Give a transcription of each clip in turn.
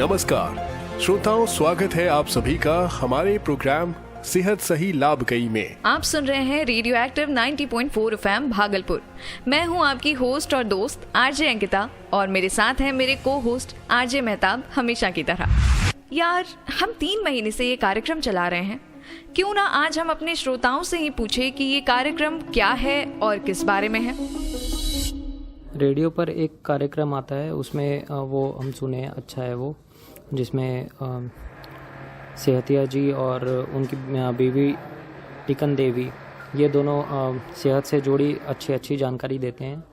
नमस्कार श्रोताओं, स्वागत है आप सभी का हमारे प्रोग्राम सेहत सही लाभ कई में। आप सुन रहे हैं रेडियो एक्टिव 90.4 FM भागलपुर। मैं हूं आपकी होस्ट और दोस्त आरजे अंकिता और मेरे साथ हैं मेरे को होस्ट आरजे मेहताब, हमेशा की तरह। यार, हम 3 महीने से ये कार्यक्रम चला रहे हैं, क्यों ना आज हम अपने श्रोताओं से ही पूछे कि ये कार्यक्रम क्या है और किस बारे में है। रेडियो पर एक कार्यक्रम आता है, उसमें वो हम सुने, अच्छा है वो, जिसमें सेहतिया जी और उनकी बीवी टीकन देवी, ये दोनों सेहत से जुड़ी अच्छी जानकारी देते हैं,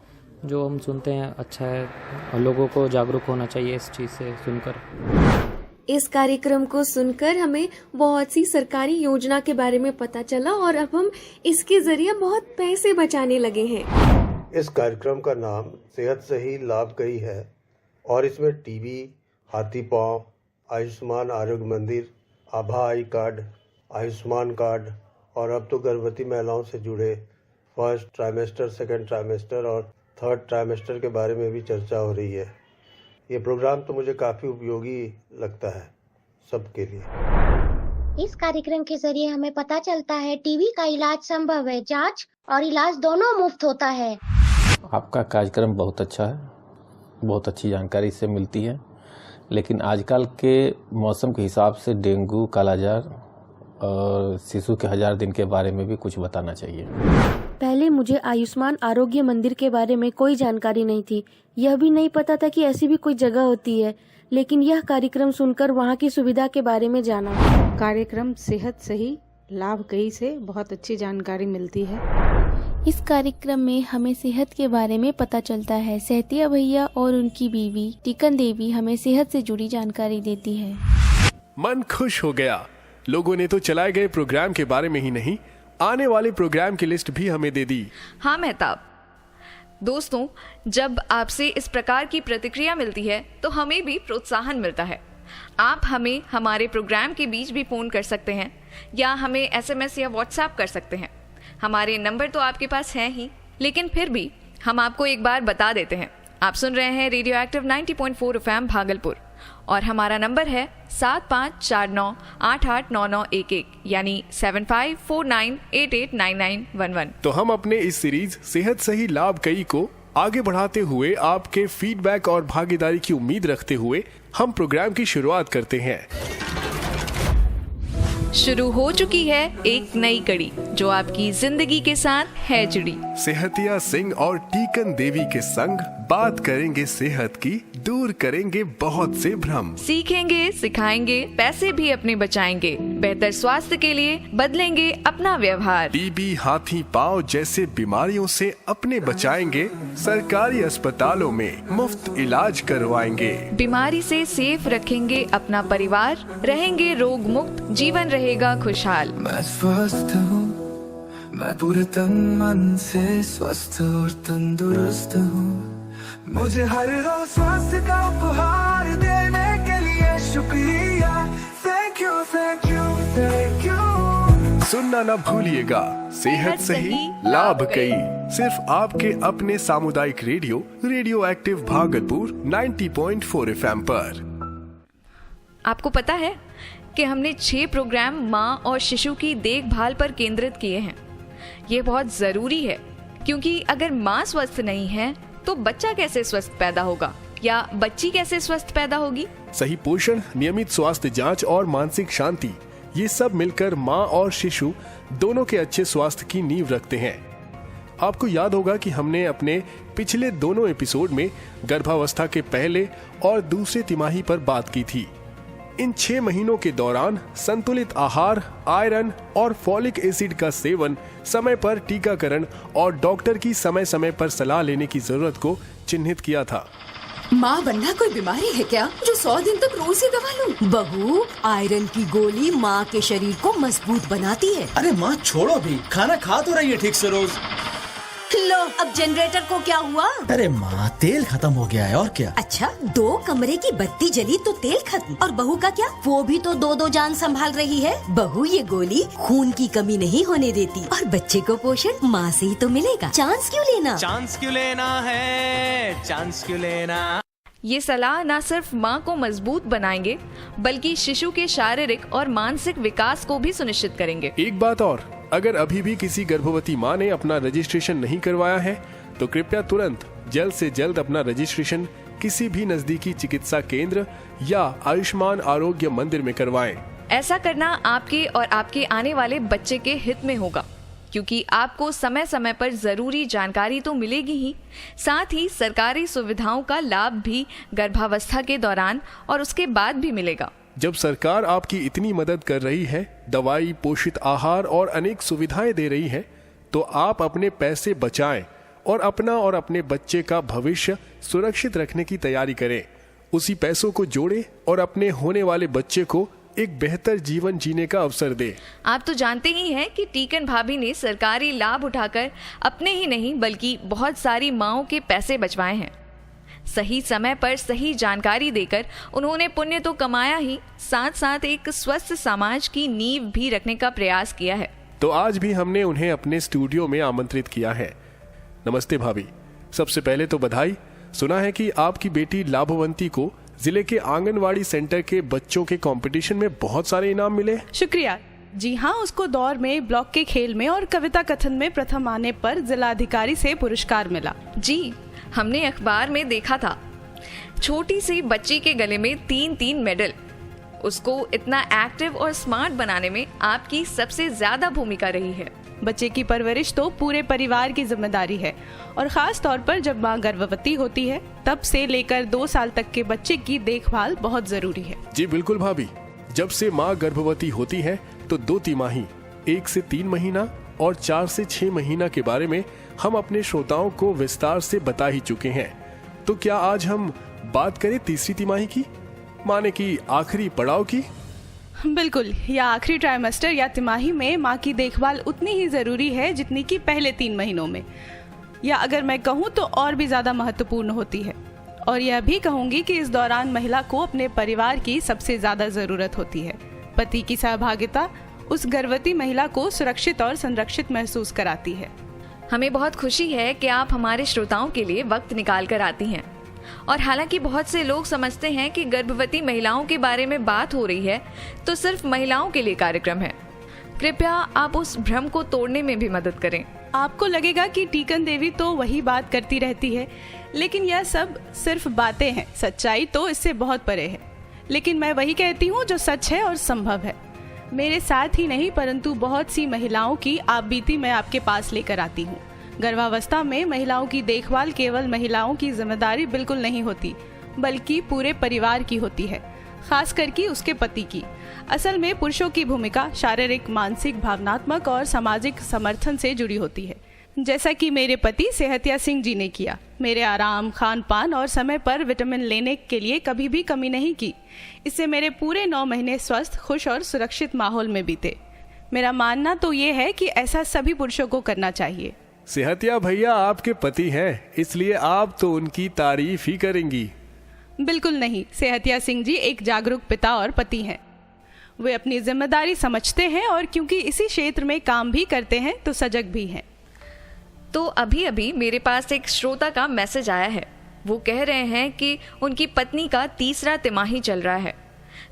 जो हम सुनते हैं। अच्छा है, लोगों को जागरूक होना चाहिए इस चीज़ से सुनकर। इस कार्यक्रम को सुनकर हमें बहुत सी सरकारी योजना के बारे में पता चला और अब हम इसके जरिए बहुत पैसे बचाने लगे हैं। इस कार्यक्रम का नाम सेहत सही लाभ कई है और इसमें टीबी, हाथी पांव, आयुष्मान आरोग्य मंदिर, आभा आई कार्ड, आयुष्मान कार्ड और अब तो गर्भवती महिलाओं से जुड़े फर्स्ट ट्राइमेस्टर, सेकंड ट्राइमेस्टर और थर्ड ट्राइमेस्टर के बारे में भी चर्चा हो रही है। ये प्रोग्राम तो मुझे काफ़ी उपयोगी लगता है सबके लिए। इस कार्यक्रम के जरिए हमें पता चलता है टीबी का इलाज संभव है, जांच और इलाज दोनों मुफ्त होता है। आपका कार्यक्रम बहुत अच्छा है, बहुत अच्छी जानकारी इससे मिलती है, लेकिन आजकल के मौसम के हिसाब से डेंगू, कालाजार और शिशु के 1000 दिन के बारे में भी कुछ बताना चाहिए। पहले मुझे आयुष्मान आरोग्य मंदिर के बारे में कोई जानकारी नहीं थी, यह भी नहीं पता था कि ऐसी भी कोई जगह होती है, लेकिन यह कार्यक्रम सुनकर वहाँ की सुविधा के बारे में जाना। कार्यक्रम सेहत सही लाभ कई से बहुत अच्छी जानकारी मिलती है। इस कार्यक्रम में हमें सेहत के बारे में पता चलता है। सेहतिया भैया और उनकी बीवी टीकन देवी हमें सेहत से जुड़ी जानकारी देती है। मन खुश हो गया। लोगों ने तो चलाए गए प्रोग्राम के बारे में ही नहीं, आने वाले प्रोग्राम की लिस्ट भी हमें दे दी। हाँ मेहताब, दोस्तों, जब आपसे इस प्रकार की प्रतिक्रिया मिलती है तो हमें भी प्रोत्साहन मिलता है। आप हमें हमारे प्रोग्राम के बीच भी फोन कर सकते हैं या हमें SMS या WhatsApp कर सकते हैं। हमारे नंबर तो आपके पास हैं ही, लेकिन फिर भी हम आपको एक बार बता देते हैं। आप सुन रहे हैं रेडियो एक्टिव 90.4 FM भागलपुर और हमारा नंबर है 7549889911, यानी 7549889911। तो हम अपने इस सीरीज सेहत सही लाभ कई को आगे बढ़ाते हुए आपके फीडबैक और भागीदारी की उम्मीद रखते हुए हम प्रोग्राम की शुरुआत करते हैं। शुरू हो चुकी है एक नई कड़ी जो आपकी जिंदगी के साथ है जुड़ी। सेहतिया सिंह और टीकन देवी के संग बात करेंगे सेहत की, दूर करेंगे बहुत से भ्रम, सीखेंगे, सिखाएंगे, पैसे भी अपने बचाएंगे, बेहतर स्वास्थ्य के लिए बदलेंगे अपना व्यवहार। टीबी, हाथी पांव जैसे बीमारियों से अपने बचाएंगे, सरकारी अस्पतालों में मुफ्त इलाज करवाएंगे, बीमारी से सेफ रखेंगे अपना परिवार, रहेंगे रोग मुक्त, जीवन रहेगा खुशहाल। मैं स्वस्थ हूँ, मैं पूरे तन मन से स्वस्थ और तंदुरुस्त हूँ। मुझे हर रोज स्वास्थ्य का उपहार देने के लिए शुक्रिया। Thank you, thank you, thank you. सुनना न भूलिएगा सेहत सही लाभ कई, सिर्फ आपके अपने सामुदायिक रेडियो एक्टिव भागलपुर 90.4 FM पर। आपको पता है कि हमने 6 प्रोग्राम माँ और शिशु की देखभाल पर केंद्रित किए हैं। ये बहुत जरूरी है, क्योंकि अगर माँ स्वस्थ नहीं है तो बच्चा कैसे स्वस्थ पैदा होगा या बच्ची कैसे स्वस्थ पैदा होगी। सही पोषण, नियमित स्वास्थ्य जांच और मानसिक शांति, ये सब मिलकर माँ और शिशु दोनों के अच्छे स्वास्थ्य की नींव रखते हैं। आपको याद होगा कि हमने अपने पिछले दोनों एपिसोड में गर्भावस्था के पहले और दूसरे तिमाही पर बात की थी। इन 6 महीनों के दौरान संतुलित आहार, आयरन और फॉलिक एसिड का सेवन, समय पर टीकाकरण और डॉक्टर की समय समय पर सलाह लेने की जरूरत को चिन्हित किया था। माँ बनना कोई बीमारी है क्या जो 100 दिन तक रोज ही दवा लूं? बहू, आयरन की गोली माँ के शरीर को मजबूत बनाती है। अरे माँ छोड़ो भी, खाना खा तो रही है ठीक से रोज। लो, अब जनरेटर को क्या हुआ? अरे माँ, तेल खत्म हो गया है और क्या। अच्छा, 2 कमरे की बत्ती जली तो तेल खत्म, और बहू का क्या? वो भी तो 2 जान संभाल रही है। बहू, ये गोली खून की कमी नहीं होने देती और बच्चे को पोषण माँ से ही तो मिलेगा। चांस क्यों लेना? चांस क्यों लेना है, चांस क्यों लेना। ये सलाह न सिर्फ माँ को मजबूत बनाएंगे बल्कि शिशु के शारीरिक और मानसिक विकास को भी सुनिश्चित करेंगे। एक बात और, अगर अभी भी किसी गर्भवती माँ ने अपना रजिस्ट्रेशन नहीं करवाया है तो कृपया तुरंत जल्द से जल्द अपना रजिस्ट्रेशन किसी भी नजदीकी चिकित्सा केंद्र या आयुष्मान आरोग्य मंदिर में करवाएं। ऐसा करना आपके और आपके आने वाले बच्चे के हित में होगा, क्योंकि आपको समय समय पर जरूरी जानकारी तो मिलेगी ही, साथ ही सरकारी सुविधाओं का लाभ भी गर्भावस्था के दौरान और उसके बाद भी मिलेगा। जब सरकार आपकी इतनी मदद कर रही है, दवाई, पोषित आहार और अनेक सुविधाएं दे रही है, तो आप अपने पैसे बचाएं और अपना और अपने बच्चे का भविष्य सुरक्षित रखने की तैयारी करें। उसी पैसों को जोड़ें और अपने होने वाले बच्चे को एक बेहतर जीवन जीने का अवसर दे। आप तो जानते ही हैं कि टीकन भाभी ने सरकारी लाभ उठाकर अपने ही नहीं बल्कि बहुत सारी माँओं के पैसे बचवाए हैं। सही समय पर सही जानकारी देकर उन्होंने पुण्य तो कमाया ही, साथ साथ एक स्वस्थ समाज की नींव भी रखने का प्रयास किया है। तो आज भी हमने उन्हें अपने स्टूडियो में आमंत्रित किया है। नमस्ते भाभी, सबसे पहले तो बधाई। सुना है कि आपकी बेटी लाभवंती को जिले के आंगनवाड़ी सेंटर के बच्चों के कंपटीशन में बहुत सारे इनाम मिले। शुक्रिया। जी हाँ, उसको दौड़ में, ब्लॉक के खेल में और कविता कथन में प्रथम आने पर जिला अधिकारी से पुरस्कार मिला। जी, हमने अखबार में देखा था। छोटी सी बच्ची के गले में 3-3 मेडल। उसको इतना एक्टिव और स्मार्ट बनाने में आपकी सबसे ज्यादा भूमिका रही है। बच्चे की परवरिश तो पूरे परिवार की जिम्मेदारी है और खास तौर पर जब माँ गर्भवती होती है तब से लेकर 2 साल तक के बच्चे की देखभाल बहुत जरूरी है। जी बिल्कुल भाभी, जब से माँ गर्भवती होती है तो 2 तिमाही, 1 से 3 महीना और 4 से 6 महीना के बारे में हम अपने श्रोताओं को विस्तार से बता ही चुके हैं। तो क्या आज हम बात करें तीसरी तिमाही की, माने कि आखिरी पड़ाव की? बिल्कुल, या आखिरी ट्राइमेस्टर या तिमाही में माँ की देखभाल उतनी ही जरूरी है जितनी कि पहले 3 महीनों में, या अगर मैं कहूँ तो और भी ज्यादा महत्वपूर्ण होती है। और यह भी कहूँगी कि इस दौरान महिला को अपने परिवार की सबसे ज्यादा जरूरत होती है। पति की सहभागिता उस गर्भवती महिला को सुरक्षित और संरक्षित महसूस कराती है। हमें बहुत खुशी है कि आप हमारे श्रोताओं के लिए वक्त निकाल कर आती हैं। और हालांकि बहुत से लोग समझते हैं कि गर्भवती महिलाओं के बारे में बात हो रही है तो सिर्फ महिलाओं के लिए कार्यक्रम है, कृपया आप उस भ्रम को तोड़ने में भी मदद करें। आपको लगेगा कि टीकन देवी तो वही बात करती रहती है, लेकिन यह सब सिर्फ बातें हैं, सच्चाई तो इससे बहुत परे है। लेकिन मैं वही कहती हूँ जो सच है और संभव है। मेरे साथ ही नहीं परंतु बहुत सी महिलाओं की आप बीती मैं आपके पास लेकर आती हूँ। गर्भावस्था में महिलाओं की देखभाल केवल महिलाओं की जिम्मेदारी बिल्कुल नहीं होती, बल्कि पूरे परिवार की होती है, खास करके उसके पति की। असल में पुरुषों की भूमिका शारीरिक, मानसिक, भावनात्मक और सामाजिक समर्थन से जुड़ी होती है, जैसा कि मेरे पति सेहतिया सिंह जी ने किया। मेरे आराम, खान पान और समय पर विटामिन लेने के लिए कभी भी कमी नहीं की। इससे मेरे पूरे 9 महीने स्वस्थ, खुश और सुरक्षित माहौल में बीते। मेरा मानना तो ये है कि ऐसा सभी पुरुषों को करना चाहिए। सेहतिया भैया आपके पति हैं, इसलिए आप तो उनकी तारीफ ही करेंगी। बिल्कुल नहीं, सेहतिया सिंह जी एक जागरूक पिता और पति हैं। वे अपनी जिम्मेदारी समझते हैं और क्योंकि इसी क्षेत्र में काम भी करते हैं तो सजग भी हैं। तो अभी अभी मेरे पास एक श्रोता का मैसेज आया है। वो कह रहे हैं कि उनकी पत्नी का 3रा तिमाही चल रहा है,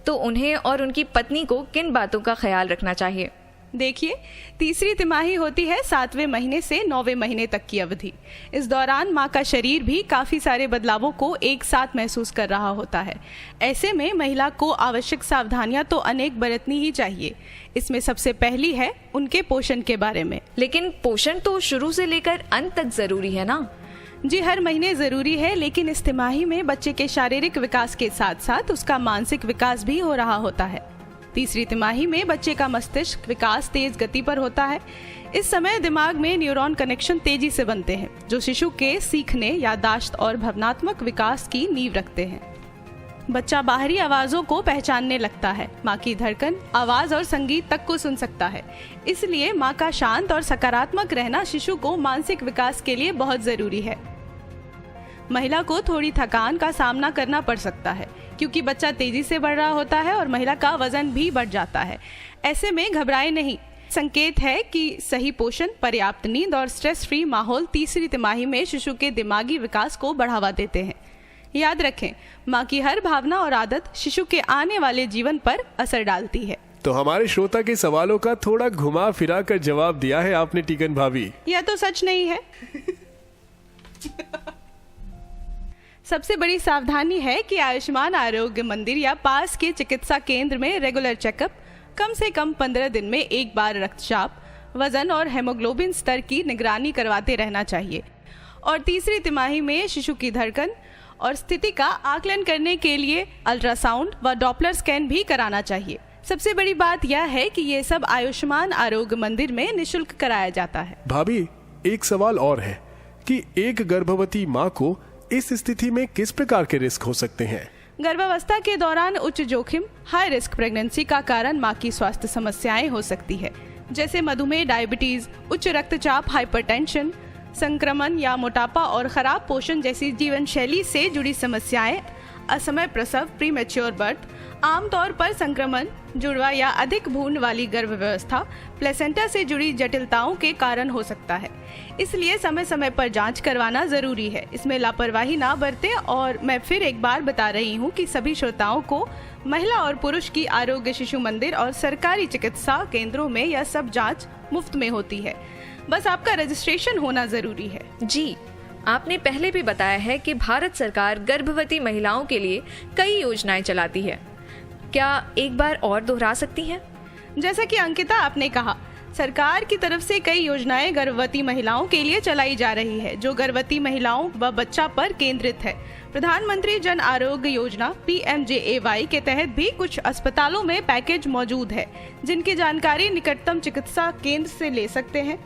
तो उन्हें और उनकी पत्नी को किन बातों का ख्याल रखना चाहिए? देखिए, 3री तिमाही होती है 7वें महीने से 9वें महीने तक की अवधि। इस दौरान माँ का शरीर भी काफ़ी सारे बदलावों को एक साथ महसूस कर रहा होता है। ऐसे में महिला को आवश्यक सावधानियां तो अनेक बरतनी ही चाहिए। इसमें सबसे पहली है उनके पोषण के बारे में। लेकिन पोषण तो शुरू से लेकर अंत तक जरूरी है ना? जी, हर महीने ज़रूरी है, लेकिन इस तिमाही में बच्चे के शारीरिक विकास के साथ साथ उसका मानसिक विकास भी हो रहा होता है। 3री तिमाही में बच्चे का मस्तिष्क विकास तेज गति पर होता है। इस समय दिमाग में न्यूरॉन कनेक्शन तेजी से बनते हैं, जो शिशु के सीखने, याददाश्त और भावनात्मक विकास की नींव रखते हैं। बच्चा बाहरी आवाज़ों को पहचानने लगता है, माँ की धड़कन, आवाज़ और संगीत तक को सुन सकता है। इसलिए माँ का शांत और सकारात्मक रहना शिशु को मानसिक विकास के लिए बहुत ज़रूरी है। महिला को थोड़ी थकान का सामना करना पड़ सकता है, क्योंकि बच्चा तेजी से बढ़ रहा होता है और महिला का वजन भी बढ़ जाता है। ऐसे में घबराए नहीं। संकेत है कि सही पोषण, पर्याप्त नींद और स्ट्रेस फ्री माहौल 3री तिमाही में शिशु के दिमागी विकास को बढ़ावा देते हैं। याद रखें, माँ की हर भावना और आदत शिशु के आने वाले जीवन पर असर डालती है। तो हमारे श्रोता के सवालों का थोड़ा घुमा फिरा कर जवाब दिया है आपने टीकन भाभी। यह तो सच नहीं है। सबसे बड़ी सावधानी है कि आयुष्मान आरोग्य मंदिर या पास के चिकित्सा केंद्र में रेगुलर चेकअप, कम से कम 15 दिन में एक बार रक्तचाप, वजन और हेमोग्लोबिन स्तर की निगरानी करवाते रहना चाहिए। और तीसरी तिमाही में शिशु की धड़कन और स्थिति का आकलन करने के लिए अल्ट्रासाउंड व डॉपलर स्कैन भी कराना चाहिए। सबसे बड़ी बात यह है कि ये सब आयुष्मान आरोग्य मंदिर में निःशुल्क कराया जाता है। भाभी, एक सवाल और है कि एक गर्भवती माँ को इस स्थिति में किस प्रकार के रिस्क हो सकते हैं? गर्भावस्था के दौरान उच्च जोखिम हाई रिस्क प्रेगनेंसी का कारण माँ की स्वास्थ्य समस्याएं हो सकती है, जैसे मधुमेह, डायबिटीज, उच्च रक्तचाप, हाइपरटेंशन, संक्रमण या मोटापा और खराब पोषण जैसी जीवन शैली से जुड़ी समस्याएं, असमय प्रसव, प्रीमेच्योर बर्थ, आमतौर पर संक्रमण, जुड़वा या अधिक भ्रूण वाली गर्भ व्यवस्था, प्लेसेंटा से जुड़ी जटिलताओं के कारण हो सकता है। इसलिए समय समय पर जांच करवाना जरूरी है। इसमें लापरवाही ना बरतें। और मैं फिर एक बार बता रही हूँ कि सभी श्रोताओं को महिला और पुरुष की आरोग्य शिशु मंदिर और सरकारी चिकित्सा केंद्रों में यह सब जांच मुफ्त में होती है। बस आपका रजिस्ट्रेशन होना जरूरी है। जी, आपने पहले भी बताया है कि भारत सरकार गर्भवती महिलाओं के लिए कई योजनाएं चलाती है। क्या एक बार और दोहरा सकती हैं? जैसा कि अंकिता आपने कहा, सरकार की तरफ से कई योजनाएं गर्भवती महिलाओं के लिए चलाई जा रही है, जो गर्भवती महिलाओं व बच्चा पर केंद्रित है। प्रधानमंत्री जन आरोग्य योजना PMJAY के तहत भी कुछ अस्पतालों में पैकेज मौजूद है, जिनकी जानकारी निकटतम चिकित्सा केंद्र से ले सकते हैं।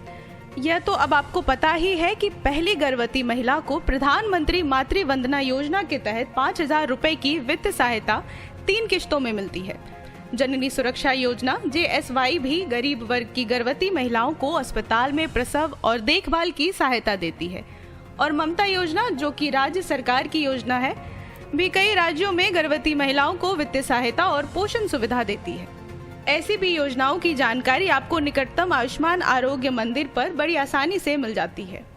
यह तो अब आपको पता ही है कि पहली गर्भवती महिला को प्रधानमंत्री मातृ वंदना योजना के तहत 5,000 रुपए की वित्त सहायता 3 किश्तों में मिलती है। जननी सुरक्षा योजना JSY भी गरीब वर्ग की गर्भवती महिलाओं को अस्पताल में प्रसव और देखभाल की सहायता देती है। और ममता योजना, जो कि राज्य सरकार की योजना है, भी कई राज्यों में गर्भवती महिलाओं को वित्तीय सहायता और पोषण सुविधा देती है। ऐसी भी योजनाओं की जानकारी आपको निकटतम आयुष्मान आरोग्य मंदिर पर बड़ी आसानी से मिल जाती है।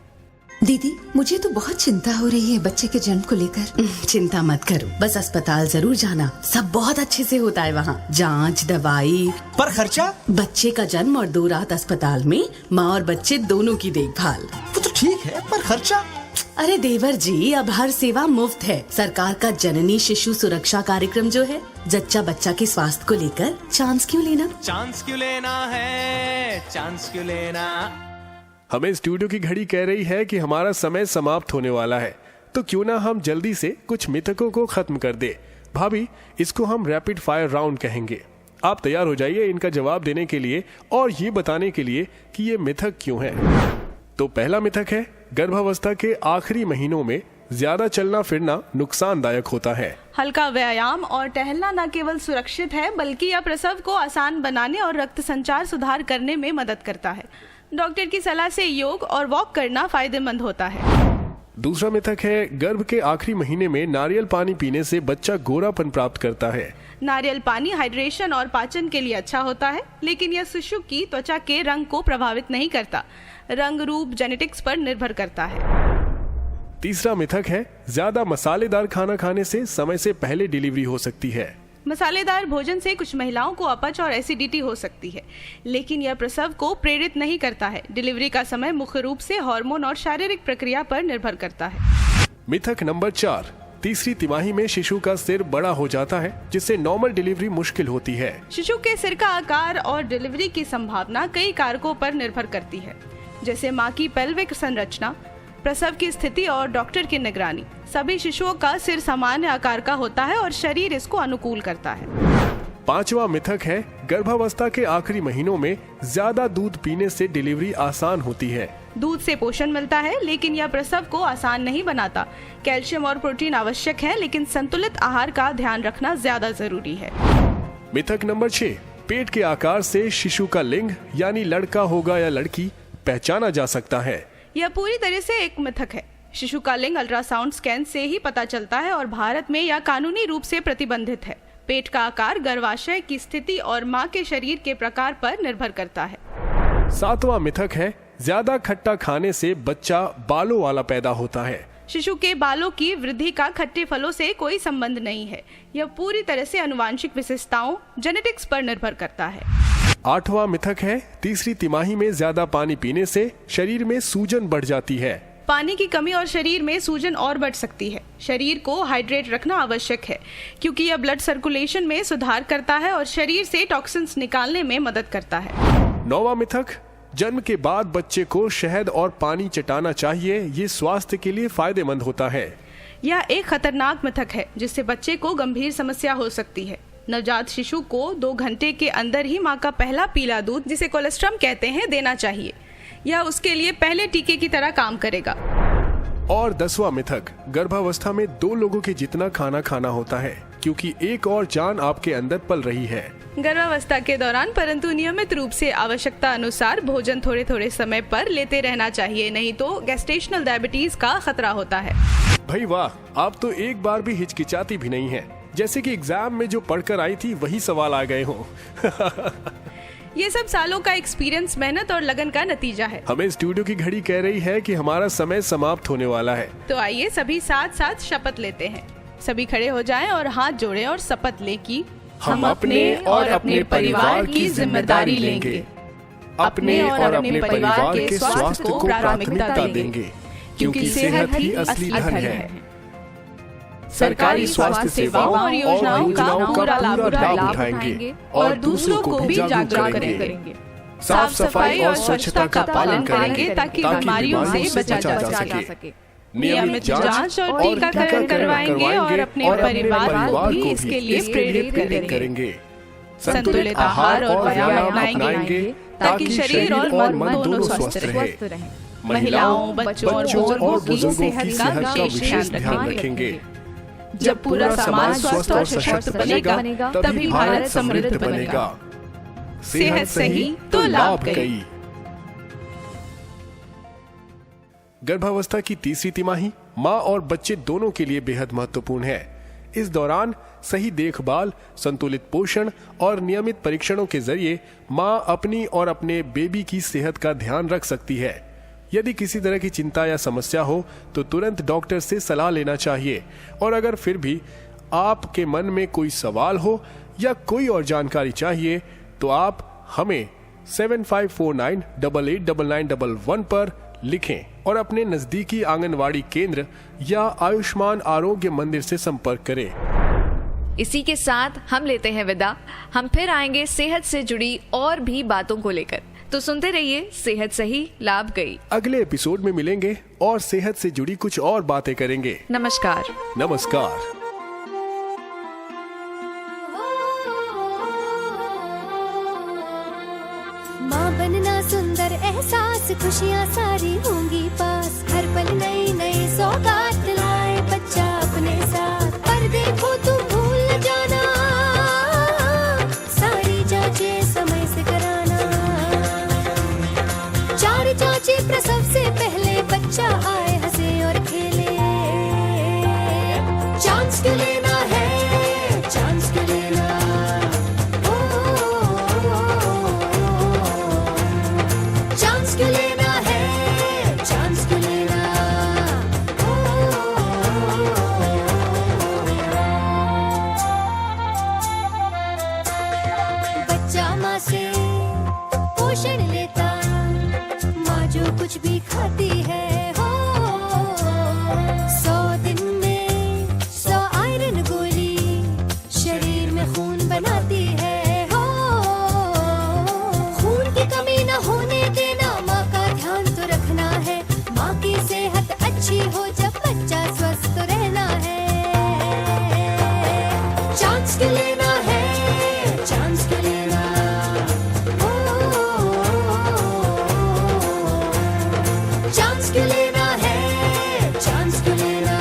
दीदी, मुझे तो बहुत चिंता हो रही है बच्चे के जन्म को लेकर। चिंता मत करो, बस अस्पताल जरूर जाना, सब बहुत अच्छे से होता है वहाँ। जांच, दवाई। पर खर्चा? बच्चे का जन्म और 2 रात अस्पताल में माँ और बच्चे दोनों की देखभाल। वो तो ठीक है, पर खर्चा? अरे देवर जी, अब हर सेवा मुफ्त है। सरकार का जननी शिशु सुरक्षा कार्यक्रम जो है, जच्चा बच्चा के स्वास्थ्य को लेकर चांस क्यों लेना? चांस क्यों लेना है, चांस क्यों लेना। हमें स्टूडियो की घड़ी कह रही है कि हमारा समय समाप्त होने वाला है, तो क्यों ना हम जल्दी से कुछ मिथकों को खत्म कर दे। भाभी, इसको हम रैपिड फायर राउंड कहेंगे। आप तैयार हो जाइए इनका जवाब देने के लिए और ये बताने के लिए कि ये मिथक क्यों है। तो पहला मिथक है, गर्भावस्था के आखिरी महीनों में ज्यादा चलना फिरना नुकसानदायक होता है। हल्का व्यायाम और टहलना न केवल सुरक्षित है, बल्कि यह प्रसव को आसान बनाने और रक्त संचार सुधार करने में मदद करता है। डॉक्टर की सलाह से योग और वॉक करना फायदेमंद होता है। दूसरा मिथक है, गर्भ के आखिरी महीने में नारियल पानी पीने से बच्चा गोरापन प्राप्त करता है। नारियल पानी हाइड्रेशन और पाचन के लिए अच्छा होता है, लेकिन यह शिशु की त्वचा के रंग को प्रभावित नहीं करता। रंग रूप जेनेटिक्स पर निर्भर करता है। तीसरा मिथक है, ज्यादा मसालेदार खाना खाने से समय से पहले डिलीवरी हो सकती है। मसालेदार भोजन से कुछ महिलाओं को अपच और एसिडिटी हो सकती है, लेकिन यह प्रसव को प्रेरित नहीं करता है। डिलीवरी का समय मुख्य रूप से हार्मोन और शारीरिक प्रक्रिया पर निर्भर करता है। मिथक नंबर 4, तीसरी तिमाही में शिशु का सिर बड़ा हो जाता है, जिससे नॉर्मल डिलीवरी मुश्किल होती है। शिशु के सिर का आकार और डिलीवरी की संभावना कई कारकों पर निर्भर करती है, जैसे माँ की पेल्विक संरचना, प्रसव की स्थिति और डॉक्टर की निगरानी। सभी शिशुओं का सिर सामान्य आकार का होता है और शरीर इसको अनुकूल करता है। पांचवा मिथक है, गर्भावस्था के आखिरी महीनों में ज्यादा दूध पीने से डिलीवरी आसान होती है। दूध से पोषण मिलता है, लेकिन यह प्रसव को आसान नहीं बनाता। कैल्शियम और प्रोटीन आवश्यक है, लेकिन संतुलित आहार का ध्यान रखना ज्यादा जरूरी है। मिथक नंबर 6, पेट के आकार से शिशु का लिंग यानी लड़का होगा या लड़की पहचाना जा सकता है। यह पूरी तरह से एक मिथक है। शिशु का लिंग अल्ट्रासाउंड स्कैन से ही पता चलता है और भारत में यह कानूनी रूप से प्रतिबंधित है। पेट का आकार गर्भाशय की स्थिति और मां के शरीर के प्रकार पर निर्भर करता है। 7वां मिथक है, ज्यादा खट्टा खाने से बच्चा बालों वाला पैदा होता है। शिशु के बालों की वृद्धि का खट्टे फलों से कोई संबंध नहीं है। यह पूरी तरह से आनुवांशिक विशेषताओं जेनेटिक्स पर निर्भर करता है। 8वां मिथक है, तीसरी तिमाही में ज्यादा पानी पीने से शरीर में सूजन बढ़ जाती है। पानी की कमी और शरीर में सूजन और बढ़ सकती है। शरीर को हाइड्रेट रखना आवश्यक है क्योंकि यह ब्लड सर्कुलेशन में सुधार करता है और शरीर से टॉक्सिन्स निकालने में मदद करता है। 9वां मिथक, जन्म के बाद बच्चे को शहद और पानी चटाना चाहिए, ये स्वास्थ्य के लिए फायदेमंद होता है। यह एक खतरनाक मिथक है जिससे बच्चे को गंभीर समस्या हो सकती है। नवजात शिशु को 2 घंटे के अंदर ही माँ का पहला पीला दूध, जिसे कोलेस्ट्रम कहते हैं, देना चाहिए। यह उसके लिए पहले टीके की तरह काम करेगा। और 10वां मिथक, गर्भावस्था में 2 लोगों के जितना खाना खाना होता है क्योंकि एक और जान आपके अंदर पल रही है। गर्भावस्था के दौरान परंतु नियमित रूप से आवश्यकता अनुसार भोजन थोड़े थोड़े समय पर लेते रहना चाहिए, नहीं तो गेस्टेशनल डायबिटीज का खतरा होता है। भाई वाह, आप तो एक बार भी हिचकिचाती भी नहीं है, जैसे कि एग्जाम में जो पढ़कर आई थी वही सवाल आ गए हो। ये सब सालों का एक्सपीरियंस, मेहनत और लगन का नतीजा है। हमें स्टूडियो की घड़ी कह रही है कि हमारा समय समाप्त होने वाला है। तो आइए सभी साथ साथ शपथ लेते हैं। सभी खड़े हो जाएं और हाथ जोड़ें और शपथ लें कि हम अपने और अपने परिवार की जिम्मेदारी लेंगे, अपने और अपने परिवार के स्वास्थ्य को प्राथमिकता देंगे, क्योंकि सेहत ही असली धन है। सरकारी स्वास्थ्य सेवाओं और योजनाओं का पूरा लाभ उठाएंगे और दूसरों को भी जागरूक करेंगे। साफ सफाई और स्वच्छता का पालन करेंगे ताकि बीमारियों से बचा जा सके। नियमित जांच और टीकाकरण करवाएंगे और अपने परिवार को भी इसके लिए प्रेरित करेंगे। संतुलित आहार और व्यायाम अपनाएंगे ताकि शरीर और मन दोनों स्वस्थ रहे। महिलाओं, बच्चों और बुजुर्गों की सेहत का विशेष ध्यान रखेंगे। जब पूरा समाज स्वस्थ और सशक्त बनेगा तभी भारत समृद्ध बनेगा। सेहत सही तो लाभ गई। गर्भावस्था की तीसरी तिमाही माँ और बच्चे दोनों के लिए बेहद महत्वपूर्ण है। इस दौरान सही देखभाल, संतुलित पोषण और नियमित परीक्षणों के जरिए माँ अपनी और अपने बेबी की सेहत का ध्यान रख सकती है। यदि किसी तरह की चिंता या समस्या हो तो तुरंत डॉक्टर से सलाह लेना चाहिए। और अगर फिर भी आपके मन में कोई सवाल हो या कोई और जानकारी चाहिए तो आप हमें 7549889911 पर लिखें और अपने नजदीकी आंगनवाड़ी केंद्र या आयुष्मान आरोग्य मंदिर से संपर्क करें। इसी के साथ हम लेते हैं विदा। हम फिर आएंगे सेहत से जुड़ी और भी बातों को लेकर, तो सुनते रहिए सेहत सही लाभ गई। अगले एपिसोड में मिलेंगे और सेहत से जुड़ी कुछ और बातें करेंगे। नमस्कार। नमस्कार। माँ बनना सुंदर एहसास, खुशियाँ सारी होंगी पास। हर पल नई नई सौगात लाए बच्चा अपने साथ। पर देखो तुम भूल न जाना, सारी जांचें समय से कराना। 4 जांचें प्रसव से पहले, बच्चा आए हंसे और खेले। चांस क्यों लेना है, चांस क्यों लेना। चांस क्यों लेना है, चांस क्यों लेना। बच्चा माँ से पोषण लेता, माँ जो कुछ भी खाती है हो। 100 दिन में 100 आयरन गोली शरीर में खून बनाती है हो। खून की कमी न होने देना, माँ का ध्यान तो रखना है। माँ की सेहत अच्छी हो जब बच्चा स्वस्थ रहना है। चांस क्यों लेना है, चांस क्यों लेना। चांस क्यों लेना है, चांस क्यों लेना।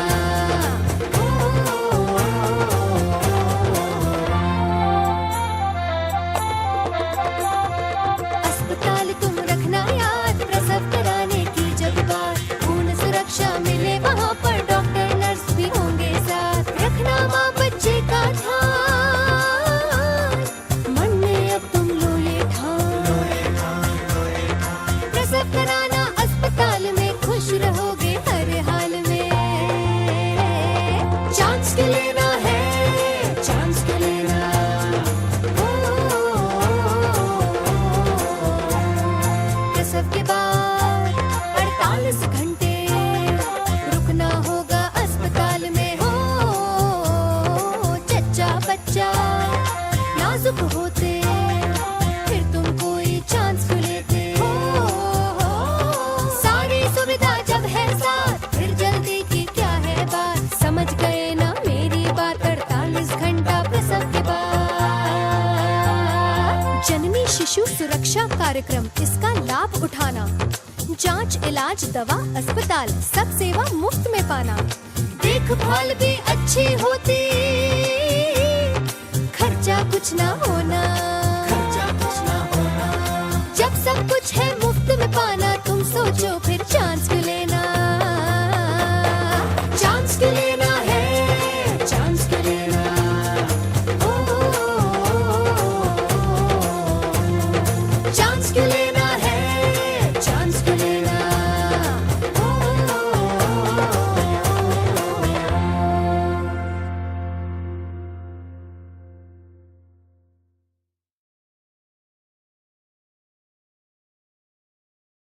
अस्पताल तुम रखना याद, प्रसव कराने की जब बात। पूर्ण सुरक्षा मिले वहाँ कार्यक्रम, इसका लाभ उठाना। जांच, इलाज, दवा, अस्पताल, सब सेवा मुफ्त में पाना। देखभाल भी अच्छी होती, खर्चा कुछ ना होना। जब सब कुछ है मुफ्त में पाना, तुम सोचो फिर